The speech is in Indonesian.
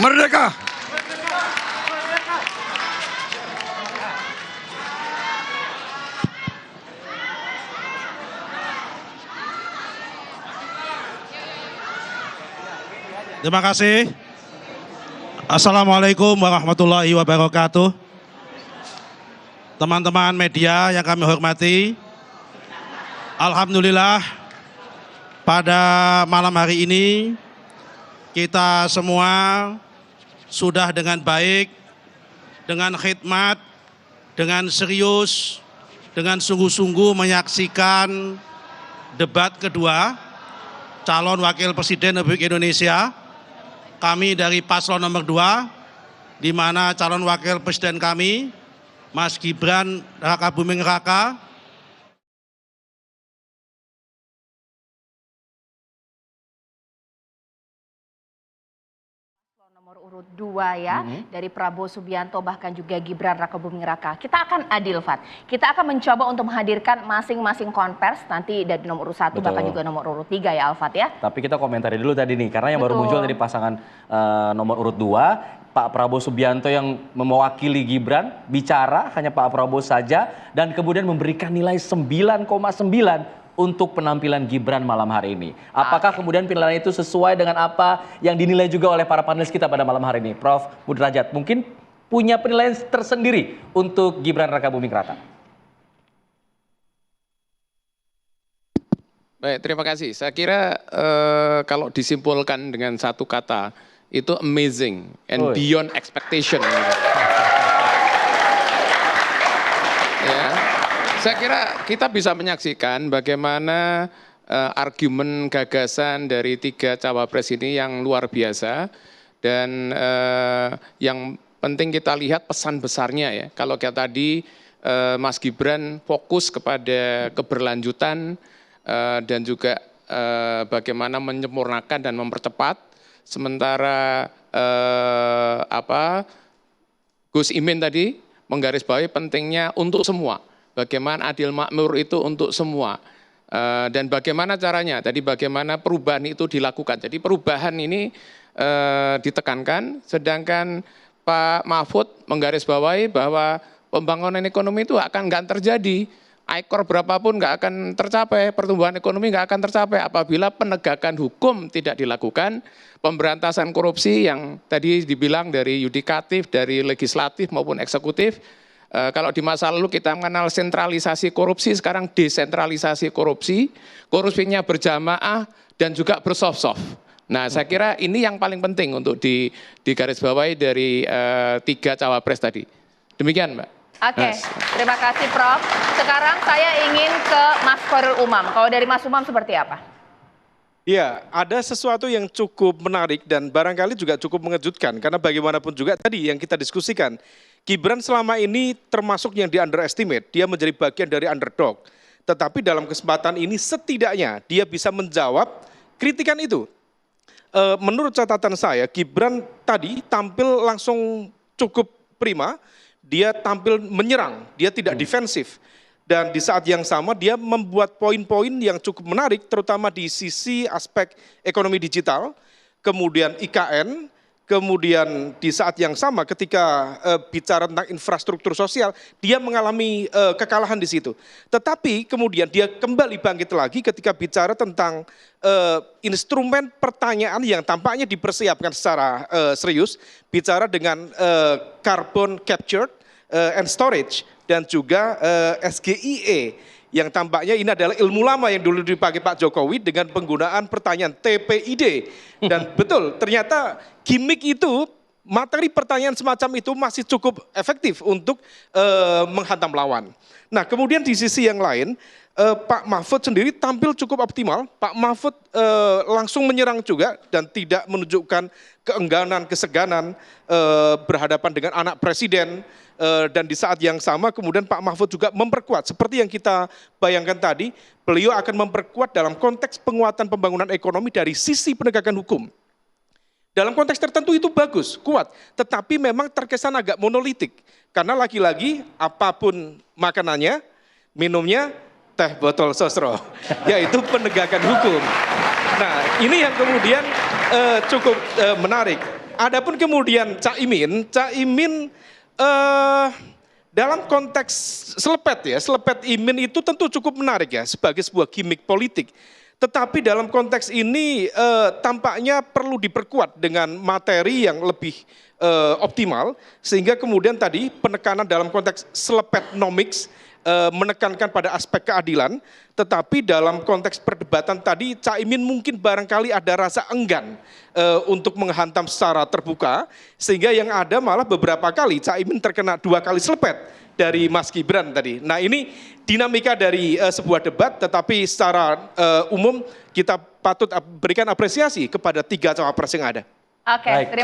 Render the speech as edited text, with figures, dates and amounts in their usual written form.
Merdeka! Terima kasih. Assalamualaikum warahmatullahi wabarakatuh. Teman-teman media yang kami hormati, alhamdulillah pada malam hari ini kita semua sudah dengan baik, dengan khidmat, dengan serius, dengan sungguh-sungguh menyaksikan debat kedua calon wakil presiden Republik Indonesia. Kami dari paslon nomor 2, di mana calon wakil presiden kami, Mas Gibran Raka Buming Raka, nomor urut 2 ya, dari Prabowo Subianto bahkan juga Gibran Raka Buming Raka. Kita akan adil, Fat. Kita akan mencoba untuk menghadirkan masing-masing konvers nanti dari nomor urut 1 bahkan juga nomor urut 3 ya, Alfat ya. Tapi kita komentari dulu tadi nih, karena yang baru muncul dari pasangan nomor urut 2, Pak Prabowo Subianto yang mewakili Gibran bicara hanya Pak Prabowo saja dan kemudian memberikan nilai 9,9 untuk penampilan Gibran malam hari ini. Apakah kemudian penilaian itu sesuai dengan apa yang dinilai juga oleh para panelis kita pada malam hari ini? Prof. Budrajat mungkin punya penilaian tersendiri untuk Gibran Raka Buming Raka. Baik, terima kasih. Saya kira kalau disimpulkan dengan satu kata, itu amazing and beyond expectation. Ya. Saya kira kita bisa menyaksikan bagaimana argumen gagasan dari 3 cawapres ini yang luar biasa dan yang penting kita lihat pesan besarnya ya. Kalau kayak tadi Mas Gibran fokus kepada keberlanjutan dan juga bagaimana menyempurnakan dan mempercepat, sementara Gus Imin tadi menggarisbawahi pentingnya untuk semua. Bagaimana adil makmur itu untuk semua. Dan bagaimana caranya, tadi bagaimana perubahan itu dilakukan. Jadi perubahan ini ditekankan, sedangkan Pak Mahfud menggarisbawahi bahwa pembangunan ekonomi itu nggak terjadi. Ekor berapapun nggak akan tercapai, pertumbuhan ekonomi nggak akan tercapai apabila penegakan hukum tidak dilakukan, pemberantasan korupsi yang tadi dibilang dari yudikatif, dari legislatif maupun eksekutif. Kalau di masa lalu kita mengenal sentralisasi korupsi, sekarang desentralisasi korupsi, korupsinya berjamaah dan juga bersoft-soft. Nah saya kira ini yang paling penting untuk digarisbawahi dari 3 cawapres tadi. Demikian Mbak. Oke, terima kasih Prof. Sekarang saya ingin ke Mas Khairul Umam. Kalau dari Mas Umam seperti apa? Ya, ada sesuatu yang cukup menarik dan barangkali juga cukup mengejutkan. Karena bagaimanapun juga tadi yang kita diskusikan, Gibran selama ini termasuk yang di underestimate, dia menjadi bagian dari underdog. Tetapi dalam kesempatan ini setidaknya dia bisa menjawab kritikan itu. Menurut catatan saya, Gibran tadi tampil langsung cukup prima, dia tampil menyerang, dia tidak defensif. Dan di saat yang sama dia membuat poin-poin yang cukup menarik, terutama di sisi aspek ekonomi digital, kemudian IKN, kemudian di saat yang sama ketika bicara tentang infrastruktur sosial, dia mengalami kekalahan di situ. Tetapi kemudian dia kembali bangkit lagi ketika bicara tentang instrumen pertanyaan yang tampaknya dipersiapkan secara serius, bicara dengan carbon capture and storage dan juga SGIE yang tampaknya ini adalah ilmu lama yang dulu dipakai Pak Jokowi dengan penggunaan pertanyaan TPID. Dan betul, ternyata gimmick itu, materi pertanyaan semacam itu masih cukup efektif untuk menghantam lawan. Nah kemudian di sisi yang lain, Pak Mahfud sendiri tampil cukup optimal. Pak Mahfud langsung menyerang juga dan tidak menunjukkan keengganan, keseganan berhadapan dengan anak presiden. Dan di saat yang sama kemudian Pak Mahfud juga memperkuat. Seperti yang kita bayangkan tadi, beliau akan memperkuat dalam konteks penguatan pembangunan ekonomi dari sisi penegakan hukum. Dalam konteks tertentu itu bagus, kuat. Tetapi memang terkesan agak monolitik. Karena lagi-lagi apapun makanannya, minumnya teh botol sosro, yaitu penegakan hukum. Nah ini yang kemudian cukup menarik. Adapun kemudian Caimin dalam konteks selepet ya, selepet Imin itu tentu cukup menarik ya sebagai sebuah gimmick politik. Tetapi dalam konteks ini tampaknya perlu diperkuat dengan materi yang lebih optimal, sehingga kemudian tadi penekanan dalam konteks selepetnomics menekankan pada aspek keadilan, tetapi dalam konteks perdebatan tadi Caimin mungkin barangkali ada rasa enggan untuk menghantam secara terbuka, sehingga yang ada malah beberapa kali Caimin terkena 2 kali selepet dari Mas Gibran tadi. Nah ini dinamika dari sebuah debat, tetapi secara umum kita patut berikan apresiasi kepada 3 cawapres yang ada. Oke, Baik. terima